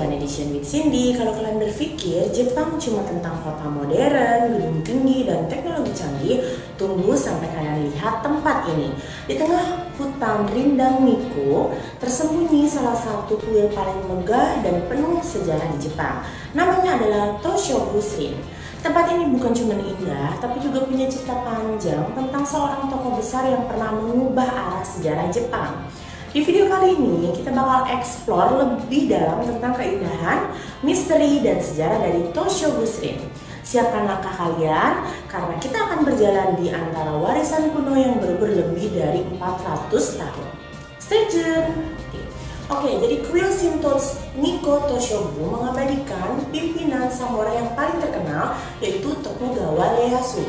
Japan Edition with Cindy. Kalau kalian berpikir Jepang cuma tentang kota modern, gedung tinggi, dan teknologi canggih, tunggu sampai kalian lihat tempat ini. Di tengah hutan rindang Nikko, tersembunyi salah satu kuil paling megah dan penuh sejarah di Jepang. Namanya adalah Toshogu-shin. Tempat ini bukan cuma indah, tapi juga punya cerita panjang tentang seorang tokoh besar yang pernah mengubah arah sejarah Jepang. Di video kali ini, kita bakal explore lebih dalam tentang keindahan, misteri, dan sejarah dari Toshogu-shin. Siapkan langkah kalian, karena kita akan berjalan di antara warisan kuno yang berumur lebih dari 400 tahun. Stay tune! Oke, jadi kuil Shinto Nikko Toshogu mengabadikan pimpinan samurai yang paling terkenal, yaitu Tokugawa Ieyasu.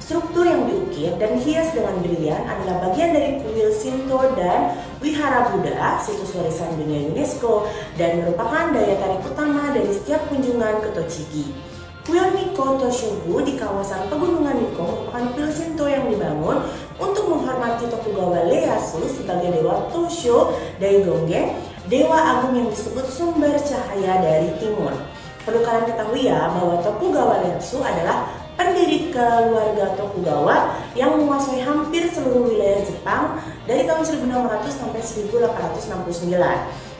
Struktur yang diukir dan hias dengan brilian adalah bagian dari kuil Shinto dan Wihara Buddha, situs warisan dunia UNESCO, dan merupakan daya tarik utama dari setiap kunjungan ke Tochigi. Kuil Nikko Toshogu di kawasan pegunungan Nikko merupakan kuil Shinto yang dibangun untuk menghormati Tokugawa Ieyasu sebagai dewa Tosho Daigongen, dewa agung yang disebut sumber cahaya dari timur. Perlu kalian ketahui ya bahwa Tokugawa Ieyasu adalah pendiri keluarga Tokugawa yang menguasai hampir seluruh wilayah Jepang dari tahun 1600 sampai 1869.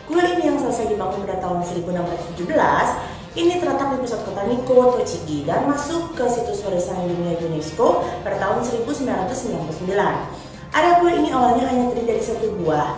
Kuil ini yang selesai dibangun pada tahun 1617, ini terletak di pusat kota Nikko, Tochigi, dan masuk ke situs warisan dunia UNESCO pada tahun 1999. Area kuil ini awalnya hanya terdiri dari satu buah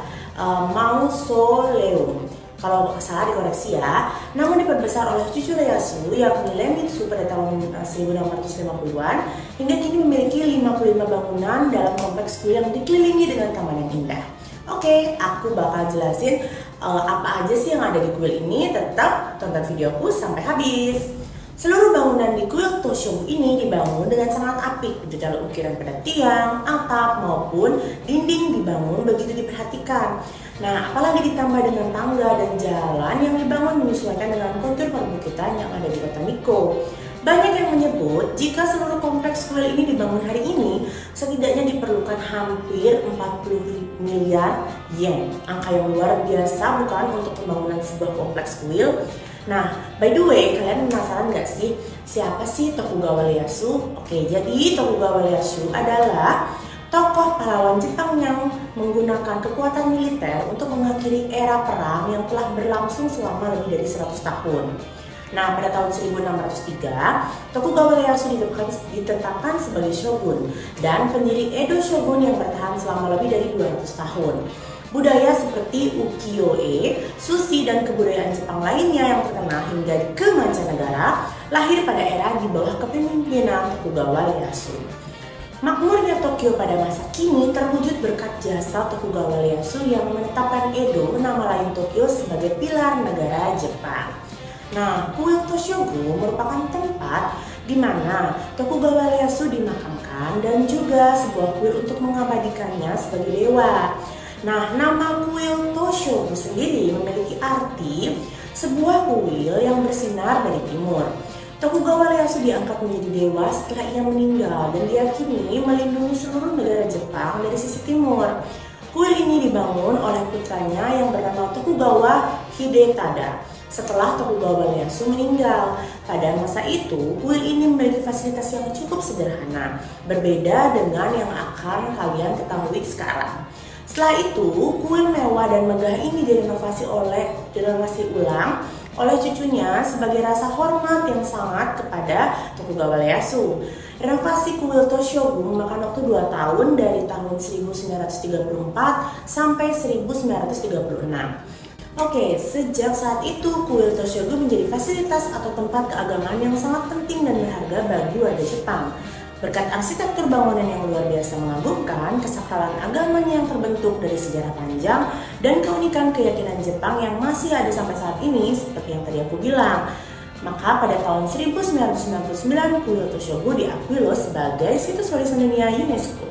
mausoleum. Kalau salah dikoreksi ya, namun diperbesar oleh cucu Ieyasu yakni Iemitsu pada tahun 1650-an hingga kini memiliki 55 bangunan dalam kompleks kuil yang dikelilingi dengan taman yang indah. Oke, aku bakal jelasin apa aja sih yang ada di kuil ini, tetap tonton videoku sampai habis. Seluruh bangunan di kuil Toshogu ini dibangun dengan sangat apik, detail ukiran pada tiang, atap, maupun dinding dibangun begitu diperhatikan. Nah, apalagi ditambah dengan tangga dan jalan yang dibangun menyesuaikan dengan kontur perbukitan yang ada di kota Nikko. Banyak yang menyebut jika seluruh kompleks kuil ini dibangun hari ini, setidaknya diperlukan hampir 40 miliar yen. Angka yang luar biasa bukan untuk pembangunan sebuah kompleks kuil? Nah, by the way, kalian penasaran nggak sih siapa sih Tokugawa Ieyasu? Oke, jadi Tokugawa Ieyasu adalah tokoh pahlawan Jepang yang menggunakan kekuatan militer untuk mengakhiri era perang yang telah berlangsung selama lebih dari 100 tahun. Nah, pada tahun 1603, Tokugawa Ieyasu ditetapkan sebagai shogun dan pendiri Edo Shogun yang bertahan selama lebih dari 200 tahun. Budaya seperti ukiyo-e, sushi, dan kebudayaan Jepang lainnya yang terkenal hingga ke mancanegara lahir pada era di bawah kepemimpinan Tokugawa Ieyasu. Makmurnya Tokyo pada masa kini terwujud berkat jasa Tokugawa Ieyasu yang menetapkan Edo, nama lain Tokyo, sebagai pilar negara Jepang. Nah, kuil Toshogu merupakan tempat di mana Tokugawa Ieyasu dimakamkan dan juga sebuah kuil untuk mengabadikannya sebagai dewa. Nah, nama kuil Toshogu sendiri memiliki arti sebuah kuil yang bersinar dari timur. Tokugawa Ieyasu diangkat menjadi dewa setelah ia meninggal dan diyakini melindungi seluruh negara Jepang dari sisi timur. Kuil ini dibangun oleh putranya yang bernama Tokugawa Hidetada setelah Tokugawa Ieyasu meninggal. Pada masa itu, kuil ini memiliki fasilitas yang cukup sederhana, berbeda dengan yang akan kalian ketahui sekarang. Setelah itu, kuil mewah dan megah ini direnovasi ulang oleh cucunya sebagai rasa hormat yang sangat kepada Tokugawa Ieyasu. Renovasi kuil Toshogu memakan waktu 2 tahun dari tahun 1934 sampai 1936. Oke, sejak saat itu kuil Toshogu menjadi fasilitas atau tempat keagamaan yang sangat penting dan berharga bagi warga Jepang. Berkat arsitektur bangunan yang luar biasa mengagumkan, kesakralan agamanya yang terbentuk dari sejarah panjang, dan keunikan keyakinan Jepang yang masih ada sampai saat ini, seperti yang tadi aku bilang. Maka pada tahun 1999, kuil Toshogu diakui loh sebagai situs warisan dunia UNESCO.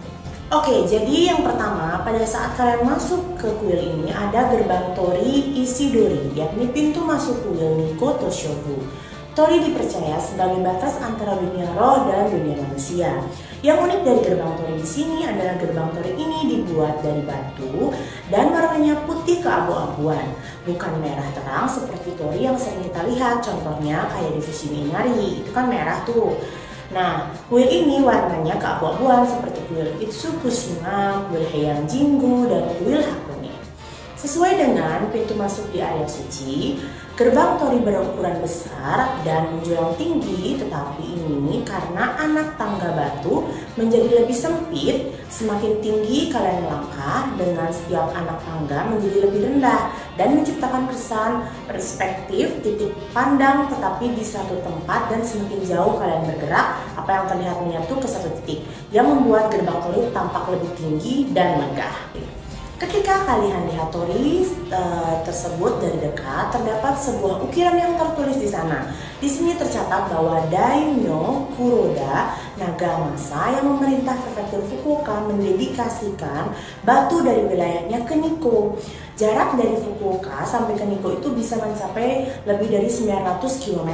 Oke, jadi yang pertama, pada saat kalian masuk ke kuil ini ada gerbang Tori Isidori, yakni pintu masuk kuil Nikko Toshogu. Tori dipercaya sebagai batas antara dunia roh dan dunia manusia. Yang unik dari gerbang Tori di sini adalah gerbang Tori ini dibuat dari batu dan warnanya putih keabu-abuan, bukan merah terang seperti Tori yang sering kita lihat. Contohnya kayak di Fushimi Inari, itu kan merah tuh. Nah, kuil ini warnanya keabu-abuan seperti kuil Itsukushima, kuil Heian Jingu, dan kuil Hakone. Sesuai dengan pintu masuk di area suci, gerbang Tori berukuran besar dan menjulang tinggi, tetapi ini karena anak tangga batu menjadi lebih sempit. Semakin tinggi kalian melangkah, dengan setiap anak tangga menjadi lebih rendah dan menciptakan kesan perspektif titik pandang tetapi di satu tempat, dan semakin jauh kalian bergerak, apa yang terlihat menyatu ke satu titik yang membuat gerbang Tori tampak lebih tinggi dan megah. Ketika kalian lihat Tori tersebut dari dekat, terdapat sebuah ukiran yang tertulis di sana. Di sini tercatat bahwa Daimyo Kuroda, naga masa yang memerintah prefektur Fukuoka, mendedikasikan batu dari wilayahnya ke Nikko. Jarak dari Fukuoka sampai ke Nikko itu bisa mencapai lebih dari 900 km.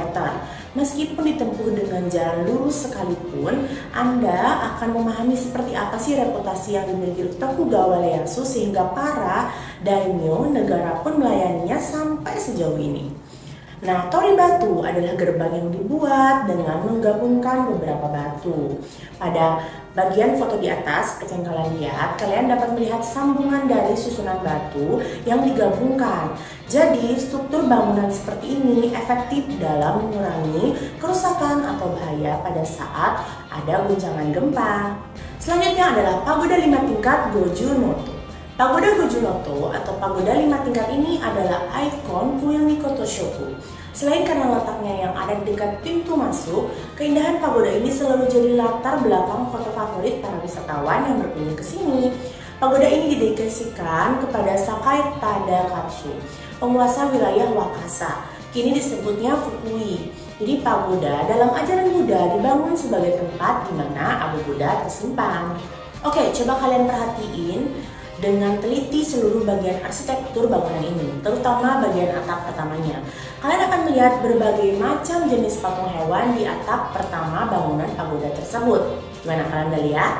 Meskipun ditempuh dengan jalan lurus sekalipun, Anda akan memahami seperti apa sih reputasi yang dimiliki Tokugawa Ieyasu sehingga para daimyo negara pun melayaninya sampai sejauh ini. Nah, Tori batu adalah gerbang yang dibuat dengan menggabungkan beberapa batu. Pada bagian foto di atas, seperti yang kalian lihat, kalian dapat melihat sambungan dari susunan batu yang digabungkan. Jadi, struktur bangunan seperti ini efektif dalam mengurangi kerusakan atau bahaya pada saat ada guncangan gempa. Selanjutnya adalah pagoda 5 tingkat Goju Noto. Pagoda Goju Noto atau pagoda 5 tingkat ini adalah ikon kuil Nikko Toshoku. Selain karena letaknya yang ada di dekat pintu masuk, keindahan pagoda ini selalu jadi latar belakang foto favorit para wisatawan yang berkunjung ke sini. Pagoda ini didedikasikan kepada Sakai Tadakatsu, penguasa wilayah Wakasa. Kini disebutnya Fukui. Jadi pagoda dalam ajaran Buddha dibangun sebagai tempat di mana Abu Buddha tersimpan. Oke, coba kalian perhatiin dengan teliti seluruh bagian arsitektur bangunan ini, terutama bagian atap pertamanya. Kalian akan melihat berbagai macam jenis patung hewan di atap pertama bangunan pagoda tersebut. Gimana, kalian udah lihat?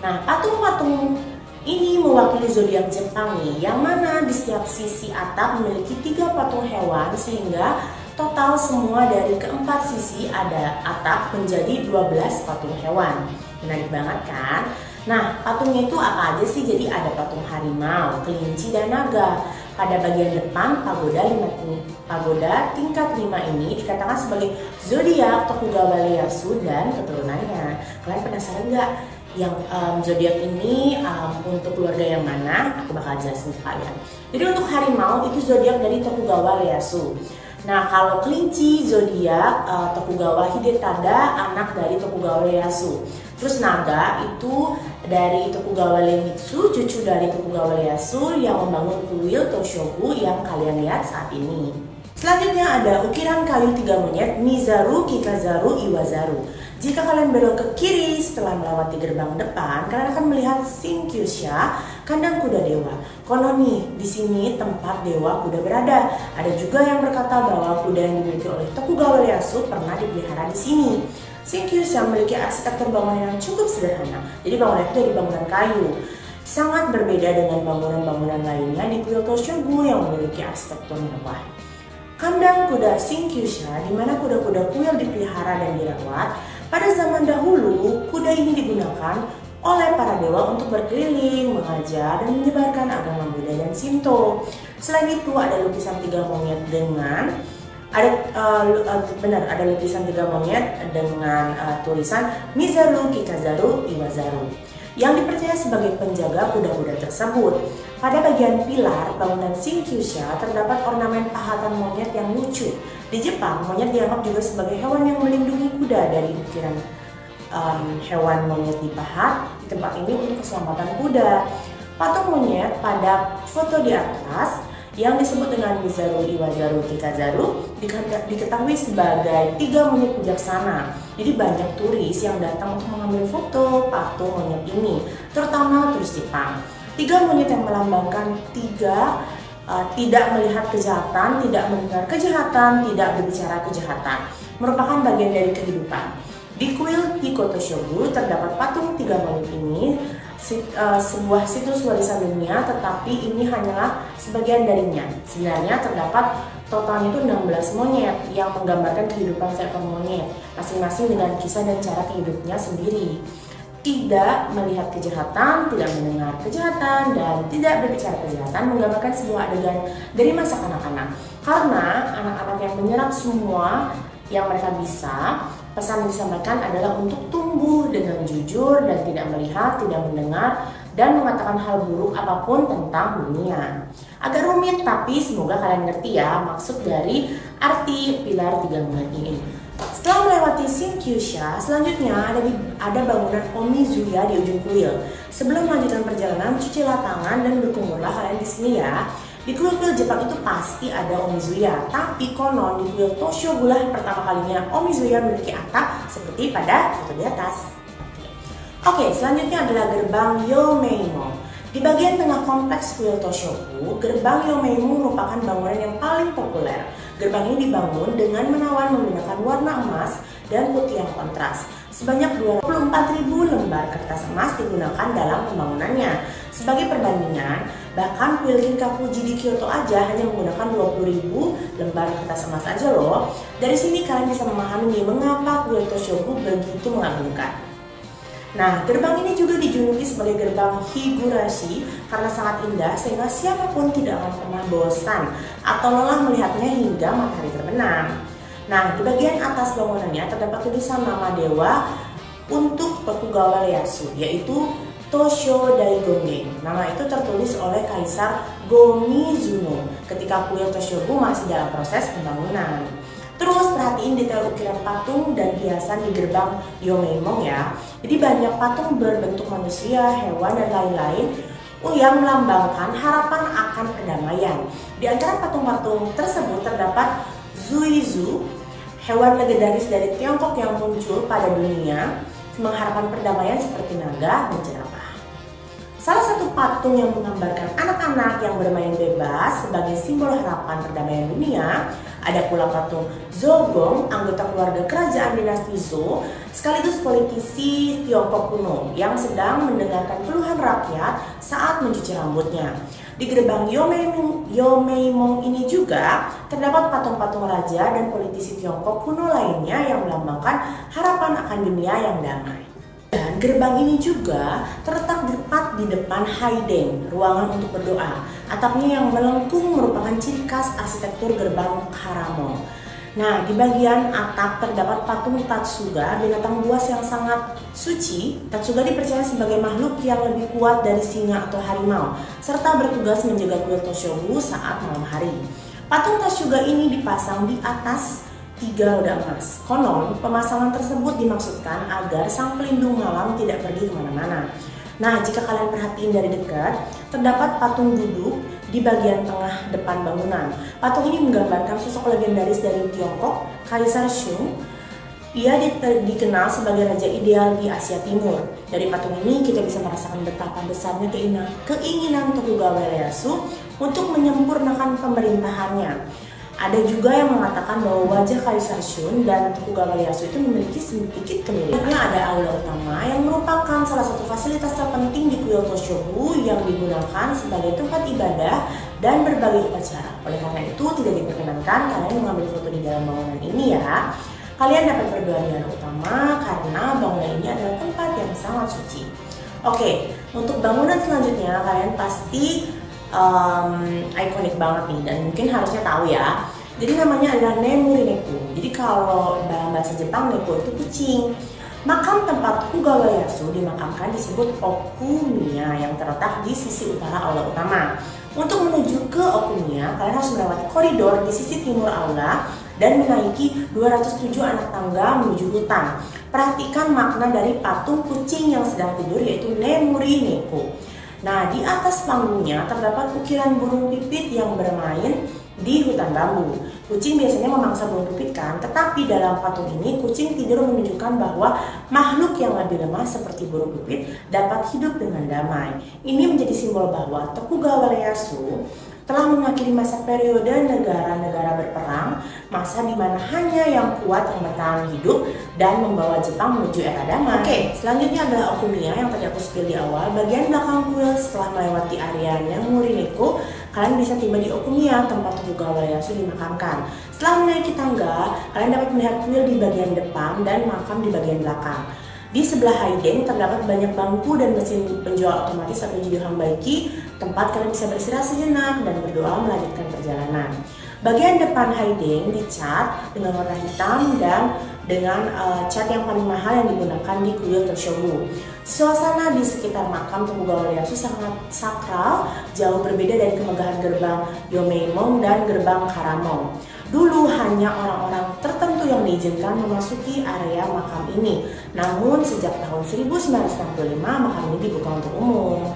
Nah, patung-patung ini mewakili zodiak Jepang nih, yang mana di setiap sisi atap memiliki 3 patung hewan, sehingga total semua dari keempat sisi ada atap menjadi 12 patung hewan. Menarik banget kan? Nah, patungnya itu apa aja sih? Jadi ada patung harimau, kelinci, dan naga. Pada bagian depan pagoda tingkat 5 ini dikatakan sebagai zodiak Tokugawa Ieyasu dan keturunannya. Kalian penasaran nggak yang zodiak ini untuk keluarga yang mana? Aku bakal jelasin ke kalian. Jadi untuk harimau itu zodiak dari Tokugawa Ieyasu. Nah, kalau kelinci zodiak Tokugawa Hidetada, anak dari Tokugawa Ieyasu. Terus naga itu dari Tokugawa Iemitsu, cucu dari Tokugawa Ieyasu yang membangun kuil Toshoku yang kalian lihat saat ini. Selanjutnya ada ukiran kayu 3 monyet Mizaru, Kikazaru, Iwazaru. Jika kalian belok ke kiri setelah melewati gerbang depan, kalian akan melihat Shinkyusha, kandang kuda dewa. Konon nih, di sini tempat dewa kuda berada. Ada juga yang berkata bahwa kuda yang dimiliki oleh Tokugawa Ieyasu pernah dipelihara di sini. Shinkyusha memiliki arsitektur bangunan yang cukup sederhana. Jadi bangunan itu dari bangunan kayu. Sangat berbeda dengan bangunan-bangunan lainnya di kuil Toshogu yang memiliki arsitektur mewah. Kandang kuda Shinkyusha, di mana kuda-kuda kuil dipelihara dan dirawat. Pada zaman dahulu, kuda ini digunakan oleh para dewa untuk berkeliling, mengajar, dan menyebarkan agama Buddha dan Shinto. Selain itu, ada lukisan 3 monyet dengan ada lukisan 3 monyet dengan tulisan Mizaru, Kikazaru, Iwazaru yang dipercaya sebagai penjaga kuda-kuda tersebut. Pada bagian pilar bangunan Shinkyusha terdapat ornamen pahatan monyet yang lucu. Di Jepang, monyet dianggap juga sebagai hewan yang melindungi kuda dari ukiran hewan monyet dipahat di tempat ini untuk keselamatan kuda. Patung monyet pada foto di atas yang disebut dengan Mizaru, Iwazaru, Kikazaru diketahui sebagai 3 monyet bijaksana. Jadi banyak turis yang datang untuk mengambil foto patung monyet ini, terutama turis Jepang. 3 monyet yang melambangkan 3 tidak melihat kejahatan, tidak mendengar kejahatan, tidak berbicara kejahatan, merupakan bagian dari kehidupan. Di kuil Tiko Toshogu terdapat patung 3 monyet ini, sebuah situs warisan dunia, tetapi ini hanyalah sebagian darinya. Sebenarnya terdapat totalnya itu 16 monyet yang menggambarkan kehidupan seekor monyet, masing-masing dengan kisah dan cara hidupnya sendiri. Tidak melihat kejahatan, tidak mendengar kejahatan, dan tidak berbicara kejahatan menggambarkan sebuah adegan dari masa kanak-kanak. Karena anak-anak yang menyerap semua yang mereka bisa, pesan yang disampaikan adalah untuk tumbuh dengan jujur dan tidak melihat, tidak mendengar, dan mengatakan hal buruk apapun tentang dunia. Agak rumit, tapi semoga kalian ngerti ya maksud dari arti pilar 3 monyet ini. Setelah melewati Shinkyusha, selanjutnya ada bangunan Omizuya di ujung kuil. Sebelum melanjutkan perjalanan, cucilah tangan dan berkumurlah kalian di sini ya. Di kuil-kuil Jepang itu pasti ada Omizuya, tapi konon di kuil Toshogu lah pertama kalinya Omizuya memiliki atap seperti pada foto di atas. Oke, selanjutnya adalah gerbang Yomeimo. Di bagian tengah kompleks kuil Toshogu, gerbang Yomeimo merupakan bangunan yang paling populer. Gerbang ini dibangun dengan menawan menggunakan warna emas dan putih yang kontras. Sebanyak 24.000 lembar kertas emas digunakan dalam pembangunannya. Sebagai perbandingan, bahkan kuil Kinkakuji di Kyoto aja hanya menggunakan 20.000 lembar kertas emas aja loh. Dari sini kalian bisa memahami mengapa kuil Toshogu begitu mengagumkan. Nah, gerbang ini juga dijuluki sebagai gerbang Higurashi karena sangat indah sehingga siapapun tidak akan pernah bosan atau lelah melihatnya hingga matahari terbenam. Nah, di bagian atas bangunannya terdapat tulisan nama dewa untuk Tokugawa Ieyasu, yaitu Tosho Daigongen. Nama itu tertulis oleh Kaisar Go-Mizunoo ketika kuil Toshogu masih dalam proses pembangunan. Terus perhatiin detail ukiran patung dan hiasan di gerbang Yomeimo ya. Jadi banyak patung berbentuk manusia, hewan, dan lain-lain yang melambangkan harapan akan perdamaian. Di antara patung-patung tersebut terdapat Zuizu, hewan legendaris dari Tiongkok yang muncul pada dunia, mengharapkan perdamaian seperti naga dan jerapah. Salah satu patung yang menggambarkan anak-anak yang bermain bebas sebagai simbol harapan perdamaian dunia. Ada pula patung Zogong, anggota keluarga kerajaan dinasti Zhou, sekaligus politisi Tiongkok kuno yang sedang mendengarkan keluhan rakyat saat mencuci rambutnya. Di gerbang Yomeimo ini juga terdapat patung-patung raja dan politisi Tiongkok kuno lainnya yang melambangkan harapan akan dunia yang damai. Dan gerbang ini juga terletak tepat di depan Haiden, ruangan untuk berdoa. Atapnya yang melengkung merupakan ciri khas arsitektur gerbang Karamo. Nah, di bagian atap terdapat patung Tatsuga, binatang buas yang sangat suci. Tatsuga dipercaya sebagai makhluk yang lebih kuat dari singa atau harimau, serta bertugas menjaga kuil Toshogu saat malam hari. Patung Tatsuga ini dipasang di atas 3 roda emas. Konon, pemasangan tersebut dimaksudkan agar sang pelindung malam tidak pergi kemana-mana. Nah, jika kalian perhatiin dari dekat, terdapat patung duduk di bagian tengah depan bangunan. Patung ini menggambarkan sosok legendaris dari Tiongkok, Kaisar Shun. Ia dikenal sebagai raja ideal di Asia Timur. Dari patung ini kita bisa merasakan betapa besarnya keinginan Tokugawa Ieyasu untuk menyempurnakan pemerintahannya. Ada juga yang mengatakan bahwa wajah Kaisar Shun dan Tokugawa Ieyasu itu memiliki sedikit kemiripan. Ada aula utama yang merupakan salah satu fasilitas terpenting di kuil Toshogu yang digunakan sebagai tempat ibadah dan berbagai upacara. Oleh karena itu tidak diperkenankan kalian mengambil foto di dalam bangunan ini ya. Kalian dapat berdoa di aula utama karena bangunan ini adalah tempat yang sangat suci. Oke, untuk bangunan selanjutnya kalian pasti ikonik banget nih dan mungkin harusnya tahu ya. Jadi namanya adalah Nemuri Neko. Jadi kalau dalam bahasa Jepang Neko itu kucing. Makam tempat Tokugawa Ieyasu dimakamkan disebut Okumiya yang terletak di sisi utara aula utama. Untuk menuju ke Okumiya, kalian harus melewati koridor di sisi timur aula dan menaiki 207 anak tangga menuju hutan. Perhatikan makna dari patung kucing yang sedang tidur yaitu Nemuri Neko. Nah, di atas panggungnya terdapat ukiran burung pipit yang bermain di hutan bambu. Kucing biasanya memangsa burung pipit kan, tetapi dalam patung ini kucing tidur menunjukkan bahwa makhluk yang lebih lemah seperti burung pipit dapat hidup dengan damai. Ini menjadi simbol bahwa Tokugawa Ieyasu telah mengakhiri masa periode negara-negara berperang, masa di mana hanya yang kuat yang bertahan hidup dan membawa Jepang menuju era damai. Oke, selanjutnya adalah Okumiya yang tadi aku spill di awal. Bagian belakang kuil setelah melewati area Nemurineko, kalian bisa tiba di Okumiya, tempat Tokugawa Ieyasu dimakamkan. Setelah menaiki tangga, kalian dapat melihat kuil di bagian depan dan makam di bagian belakang. Di sebelah Haideng terdapat banyak bangku dan mesin penjual otomatis atau Jido Hanbaiki, tempat kalian bisa beristirahat sejenak dan berdoa melanjutkan perjalanan. Bagian depan Haideng dicat dengan warna hitam dan dengan cat yang paling mahal yang digunakan di kuil Toshogu. Suasana di sekitar makam Tokugawa Ieyasu sangat sakral, jauh berbeda dari kemegahan gerbang Yomeimon dan gerbang Karamon. Dulu hanya orang-orang tertentu yang diizinkan memasuki area makam ini. Namun sejak tahun 1965 makam ini dibuka untuk umum.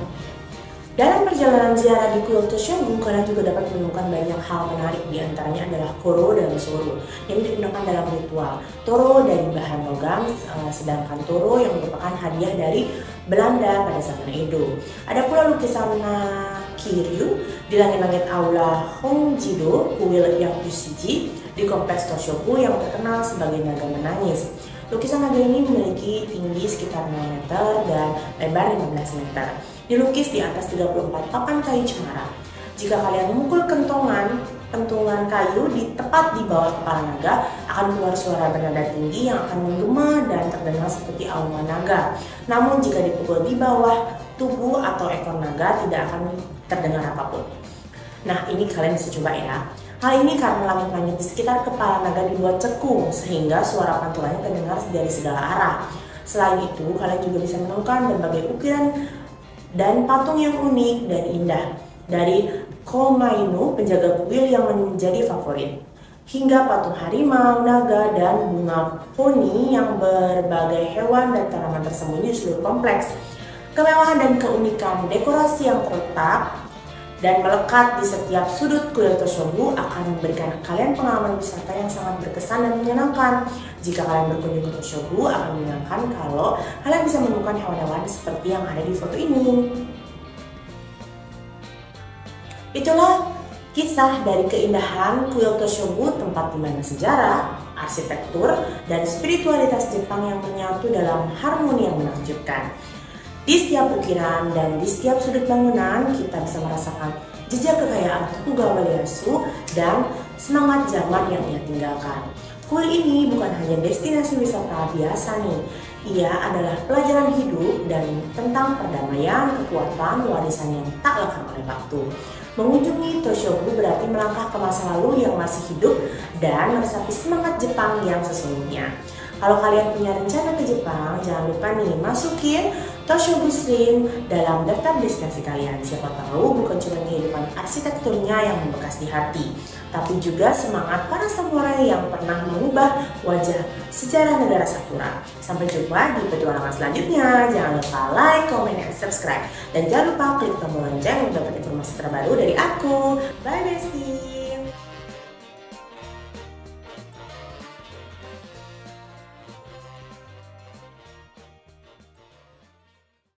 Dalam perjalanan ziarah di kuil Toshogu, kalian juga dapat menemukan banyak hal menarik, diantaranya adalah koro dan soro yang digunakan dalam ritual. Toro dari bahan logam, sedangkan toro yang merupakan hadiah dari Belanda pada zaman Edo. Ada pula lukisan Kiryu di langit-langit aula Hongjido, kuil Yakushiji di kompleks Toshogu yang terkenal sebagai naga menangis. Lukisan naga ini memiliki tinggi sekitar 6 meter dan lebar 15 meter. Dilukis di atas 34 papan kayu cemara. Jika kalian memukul pentungan kayu tepat di bawah kepala naga, akan keluar suara bernada tinggi yang akan menggema dan terdengar seperti auman naga. Namun jika dipukul di bawah tubuh atau ekor naga, tidak akan terdengar apapun. Nah, ini kalian bisa coba ya. Hal ini karena langit-langit di sekitar kepala naga dibuat cekung, sehingga suara pantulannya terdengar dari segala arah. Selain itu, kalian juga bisa menemukan berbagai ukiran dan patung yang unik dan indah dari Komainu, penjaga kuil yang menjadi favorit, hingga patung harimau, naga, dan bunga poni yang berbagai hewan dan tanaman tersembunyi di seluruh kompleks. Kemewahan dan keunikan dekorasi yang terletak dan melekat di setiap sudut kuil Toshogu akan memberikan kalian pengalaman wisata yang sangat berkesan dan menyenangkan. Jika kalian berkunjung ke Toshogu, akan menyenangkan kalau kalian bisa menemukan hewan-hewan seperti yang ada di foto ini. Itulah kisah dari keindahan kuil Toshogu, tempat di mana sejarah, arsitektur, dan spiritualitas Jepang yang menyatu dalam harmoni yang menakjubkan. Di setiap ukiran dan di setiap sudut bangunan, kita bisa merasakan jejak kekayaan Tokugawa Ieyasu dan semangat zaman yang ia tinggalkan. Kuil ini bukan hanya destinasi wisata biasa nih, ia adalah pelajaran hidup dan tentang perdamaian, kekuatan, warisan yang tak lekang oleh waktu. Mengunjungi Toshogu berarti melangkah ke masa lalu yang masih hidup dan meresapi semangat Jepang yang sesungguhnya. Kalau kalian punya rencana ke Jepang, jangan lupa nih masukin Toshogu Shrine dalam daftar destinasi kalian. Siapa tahu bukan cuma kehidupan arsitekturnya yang membekas di hati, tapi juga semangat para samurai yang pernah mengubah wajah sejarah negara Sakura. Sampai jumpa di petualangan selanjutnya. Jangan lupa like, comment, dan subscribe. Dan jangan lupa klik tombol lonceng untuk dapat informasi terbaru dari aku. Bye bestie!